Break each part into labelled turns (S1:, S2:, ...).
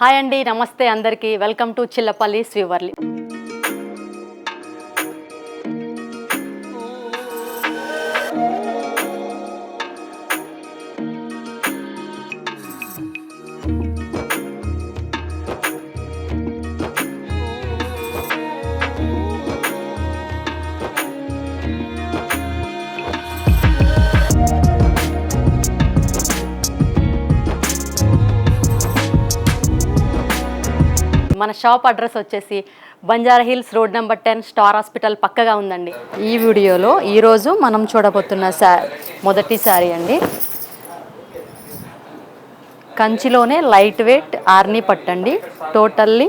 S1: Hi అండి, నమస్తే అందరికీ. Welcome to Chillapalli Srivarli. మన షాప్ అడ్రస్ వచ్చేసి Banjara Hills road number 10 Star Hospital పక్కగా ఉందండి. ఈ వీడియోలో ఈరోజు మనం చూడబోతున్న మొదటి శారీ అండి. కంచిలోనే లైట్ వెయిట్ ఆర్నీ పట్టండి. టోటల్లీ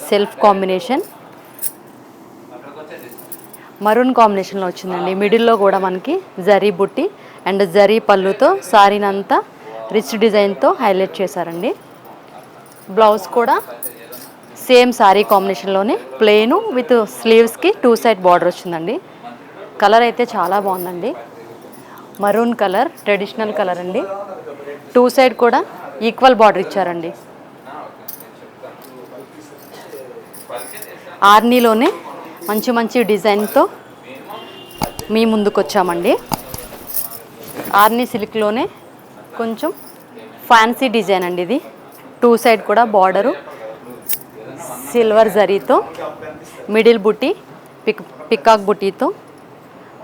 S1: సెల్ఫ్ కాంబినేషన్, మరూన్ కాంబినేషన్లో వచ్చిందండి. మిడిల్లో కూడా మనకి జరీ బుట్టి అండ్ జరీ పళ్ళుతో శారీనంతా రిచ్ డిజైన్తో హైలైట్ చేశారండి. బ్లౌజ్ కూడా సేమ్ శారీ కాంబినేషన్లోనే ప్లెయిన్ విత్ స్లీవ్స్కి 2 సైడ్ బార్డర్ వచ్చిందండి. కలర్ అయితే చాలా బాగుందండి. మరూన్ కలర్, ట్రెడిషనల్ కలర్ అండి. 2 సైడ్ కూడా ఈక్వల్ బార్డర్ ఇచ్చారండి. ఆర్నీలోనే మంచి మంచి డిజైన్తో మీ ముందుకు వచ్చామండి. ఆర్నీ సిల్క్లోనే కొంచెం ఫ్యాన్సీ డిజైన్ అండి ఇది. 2 సైడ్ కూడా బార్డరు సిల్వర్ జరీతో మిడిల్ బుట్టి పికాక్ బుట్టీతో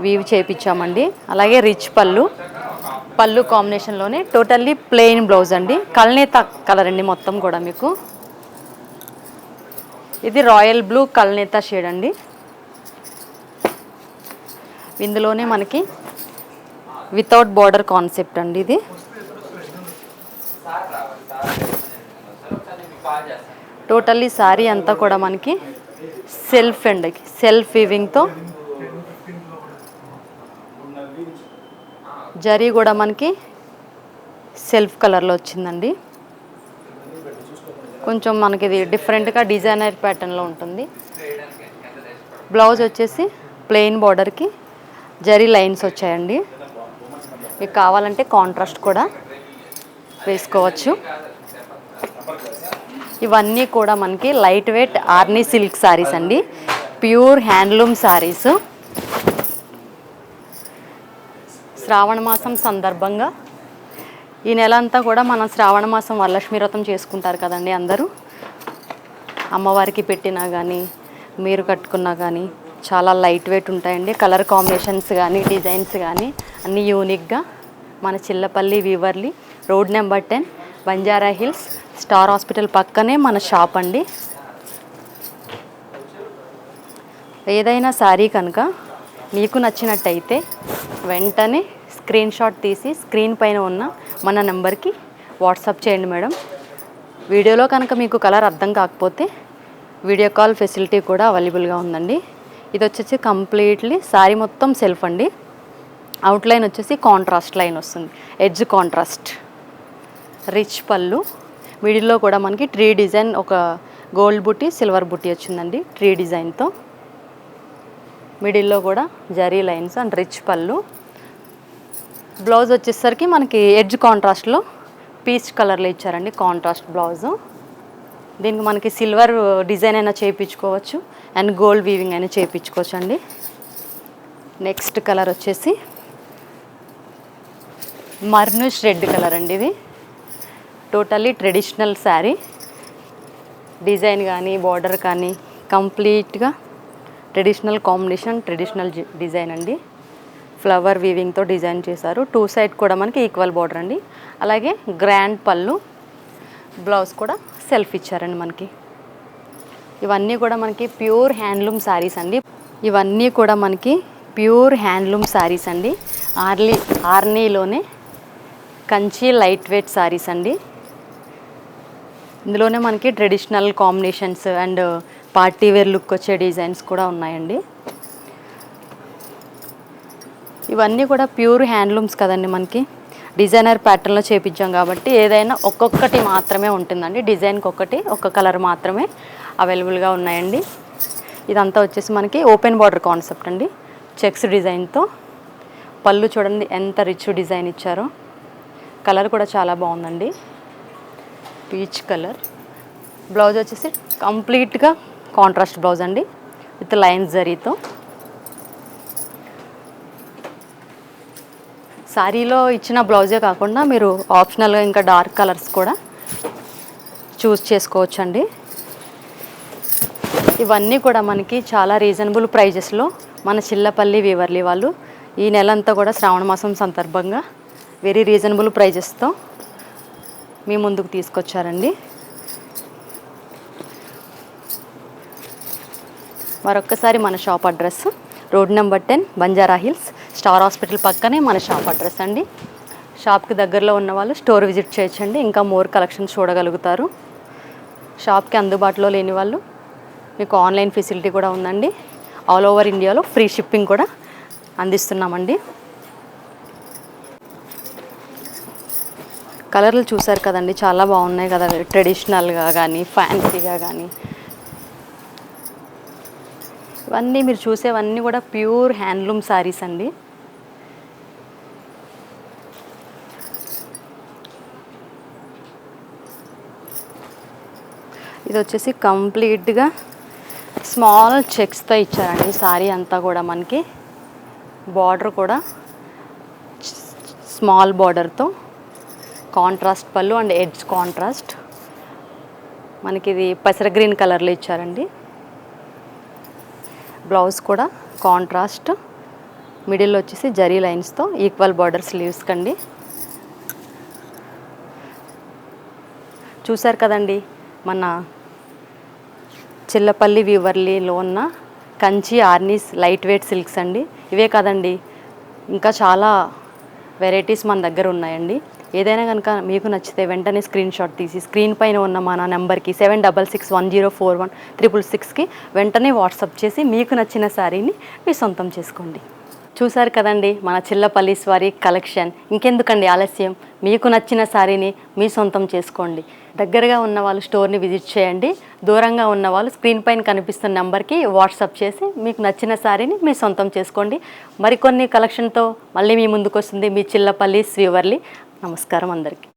S1: వీవ్ చేయించామండి. అలాగే రిచ్ పళ్ళు కాంబినేషన్లోనే టోటల్లీ ప్లెయిన్ బ్లౌజ్ అండి. కల్నేత కలర్ అండి మొత్తం కూడా. మీకు ఇది రాయల్ బ్లూ కల్నేత షేడ్ అండి. ఇందులోనే మనకి వితౌట్ బార్డర్ కాన్సెప్ట్ అండి. ఇది టోటల్లీ శారీ అంతా కూడా మనకి సెల్ఫ్ వీవింగ్తో జరీ కూడా మనకి సెల్ఫ్ కలర్లో వచ్చిందండి. కొంచెం మనకి ఇది డిఫరెంట్గా డిజైనర్ ప్యాటర్న్లో ఉంటుంది. బ్లౌజ్ వచ్చేసి ప్లెయిన్ బార్డర్కి జరీ లైన్స్ వచ్చాయండి. మీకు కావాలంటే కాంట్రాస్ట్ కూడా వేసుకోవచ్చు. ఇవన్నీ కూడా మనకి లైట్ వెయిట్ ఆర్నీ సిల్క్ శారీస్ అండి. Pure handloom saris. శ్రావణ మాసం సందర్భంగా ఈ నెల అంతా కూడా మనం శ్రావణ మాసం వరలక్ష్మి వ్రతం చేసుకుంటారు కదండి అందరూ. అమ్మవారికి పెట్టినా కానీ మీరు కట్టుకున్నా కానీ చాలా లైట్ వెయిట్ ఉంటాయండి. కలర్ కాంబినేషన్స్ కానీ డిజైన్స్ కానీ అన్నీ యూనిక్గా మన చిల్లపల్లి వీవర్లి road number 10 Banjara Hills Star Hospital పక్కనే మన షాప్ అండి. ఏదైనా శారీ కనుక మీకు నచ్చినట్టయితే వెంటనే స్క్రీన్ షాట్ తీసి స్క్రీన్ పైన ఉన్న మన నెంబర్కి వాట్సాప్ చేయండి మేడం. వీడియోలో కనుక మీకు కలర్ అర్థం కాకపోతే వీడియో కాల్ ఫెసిలిటీ కూడా అవైలబుల్గా ఉందండి. ఇది వచ్చేసి కంప్లీట్లీ శారీ మొత్తం సెల్ఫ్ అండి. అవుట్లైన్ వచ్చేసి కాంట్రాస్ట్ లైన్ వస్తుంది. ఎడ్జ్ కాంట్రాస్ట్, రిచ్ పళ్ళు, మిడిల్లో కూడా మనకి ట్రీ డిజైన్, ఒక గోల్డ్ బుట్టి సిల్వర్ బుట్టి వచ్చిందండి ట్రీ డిజైన్తో. మిడిల్లో కూడా జరీ లైన్స్ అండ్ రిచ్ పళ్ళు. బ్లౌజ్ వచ్చేసరికి మనకి ఎడ్జ్ కాంట్రాస్ట్లో పీచ్ కలర్లో ఇచ్చారండి కాంట్రాస్ట్ బ్లౌజు. దీనికి మనకి సిల్వర్ డిజైన్ అయినా చేయించుకోవచ్చు అండ్ గోల్డ్ వీవింగ్ అయినా చేయించుకోవచ్చు అండి. నెక్స్ట్ కలర్ వచ్చేసి మర్నూష్ రెడ్ కలర్ అండి. ఇది టోటల్లీ ట్రెడిషనల్ శారీ. డిజైన్ కానీ బార్డర్ కానీ కంప్లీట్గా ట్రెడిషనల్ కాంబినేషన్, ట్రెడిషనల్ డిజైన్ అండి. ఫ్లవర్ వీవింగ్తో డిజైన్ చేశారు. 2 సైడ్ కూడా మనకి ఈక్వల్ బార్డర్ అండి. అలాగే గ్రాండ్ పళ్ళు, బ్లౌజ్ కూడా సెల్ఫ్ ఇచ్చారండి మనకి. ఇవన్నీ కూడా మనకి ప్యూర్ హ్యాండ్లూమ్ శారీస్ అండి. ఇవన్నీ కూడా మనకి ప్యూర్ హ్యాండ్లూమ్ శారీస్ అండి. ఆర్నీలోనే కంచి లైట్ వెయిట్ శారీస్ అండి. ఇందులోనే మనకి traditional combinations and party wear look వచ్చే డిజైన్స్ కూడా ఉన్నాయండి. ఇవన్నీ కూడా ప్యూర్ హ్యాండ్లూమ్స్ కదండి. మనకి డిజైనర్ ప్యాటర్న్లో చేపించాం కాబట్టి ఏదైనా ఒక్కొక్కటి మాత్రమే ఉంటుందండి. డిజైన్కి ఒక్క కలర్ మాత్రమే అవైలబుల్గా ఉన్నాయండి. ఇదంతా వచ్చేసి మనకి ఓపెన్ బార్డర్ కాన్సెప్ట్ అండి. చెక్స్ డిజైన్తో పళ్ళు చూడండి ఎంత రిచ్ డిజైన్ ఇచ్చారో. కలర్ కూడా చాలా బాగుందండి. పీచ్ కలర్, బ్లౌజ్ వచ్చేసి కంప్లీట్గా కాంట్రాస్ట్ బ్లౌజ్ అండి, విత్ లైన్స్ జరీతో. శారీలో ఇచ్చిన బ్లౌజే కాకుండా మీరు ఆప్షనల్గా ఇంకా డార్క్ కలర్స్ కూడా చూస్ చేసుకోవచ్చండి. ఇవన్నీ కూడా మనకి చాలా రీజనబుల్ ప్రైజెస్లో మన చిల్లపల్లి వీవర్లీ వాళ్ళు ఈ నెలంతా కూడా శ్రావణ మాసం సందర్భంగా వెరీ రీజనబుల్ ప్రైజెస్తో మీ ముందుకు తీసుకొచ్చారండి. మరొక్కసారి మన shop address road number 10 Banjara Hills, Star Hospital పక్కనే మన షాప్ అడ్రస్ అండి. షాప్కి దగ్గరలో ఉన్న వాళ్ళు స్టోర్ విజిట్ చేయొచ్చండి, ఇంకా మోర్ కలెక్షన్స్ చూడగలుగుతారు. షాప్కి అందుబాటులో లేని వాళ్ళు మీకు ఆన్లైన్ ఫెసిలిటీ కూడా ఉందండి. ఆల్ ఓవర్ ఇండియాలో ఫ్రీ షిప్పింగ్ కూడా అందిస్తున్నామండి. కలర్లు చూసారు కదండి, చాలా బాగున్నాయి కదా, ట్రెడిషనల్గా కానీ ఫ్యాన్సీగా కానీ. ఇవన్నీ మీరు చూసేవన్నీ కూడా ప్యూర్ హ్యాండ్లూమ్ శారీస్ అండి. ఇది వచ్చేసి కంప్లీట్గా స్మాల్ చెక్స్తో ఇచ్చారండి శారీ అంతా కూడా. మనకి బార్డర్ కూడా స్మాల్ బార్డర్తో, కాంట్రాస్ట్ పళ్ళు అండ్ ఎడ్జ్ కాంట్రాస్ట్. మనకి ఇది పసర గ్రీన్ కలర్లో ఇచ్చారండి. బ్లౌజ్ కూడా కాంట్రాస్ట్, మిడిల్లో వచ్చేసి జరీ లైన్స్తో ఈక్వల్ బార్డర్ స్లీవ్స్ కండి. చూసారు కదండి మన చిల్లపల్లి వీవర్లీలో ఉన్న కంచి ఆర్నీస్ లైట్ వెయిట్ సిల్క్స్ అండి. ఇవే కదండి, ఇంకా చాలా వెరైటీస్ మన దగ్గర ఉన్నాయండి. ఏదైనా కనుక మీకు నచ్చితే వెంటనే స్క్రీన్ షాట్ తీసి స్క్రీన్ పైన ఉన్న మన నెంబర్కి 7661041666కి వెంటనే వాట్సాప్ చేసి మీకు నచ్చిన శారీని మీ సొంతం చేసుకోండి. చూసారు కదండి మన చిల్లపల్లి వారి కలెక్షన్. ఇంకెందుకండి ఆలస్యం, మీకు నచ్చిన శారీని మీ సొంతం చేసుకోండి. దగ్గరగా ఉన్న వాళ్ళు స్టోర్ని విజిట్ చేయండి, దూరంగా ఉన్న వాళ్ళు స్క్రీన్ పైన కనిపిస్తున్న నెంబర్కి వాట్సాప్ చేసి మీకు నచ్చిన శారీని మీ సొంతం చేసుకోండి. మరికొన్ని కలెక్షన్తో మళ్ళీ మీ ముందుకు వస్తుంది మీ చిల్లపల్లి వీవర్లీ. నమస్కారం అందరికీ.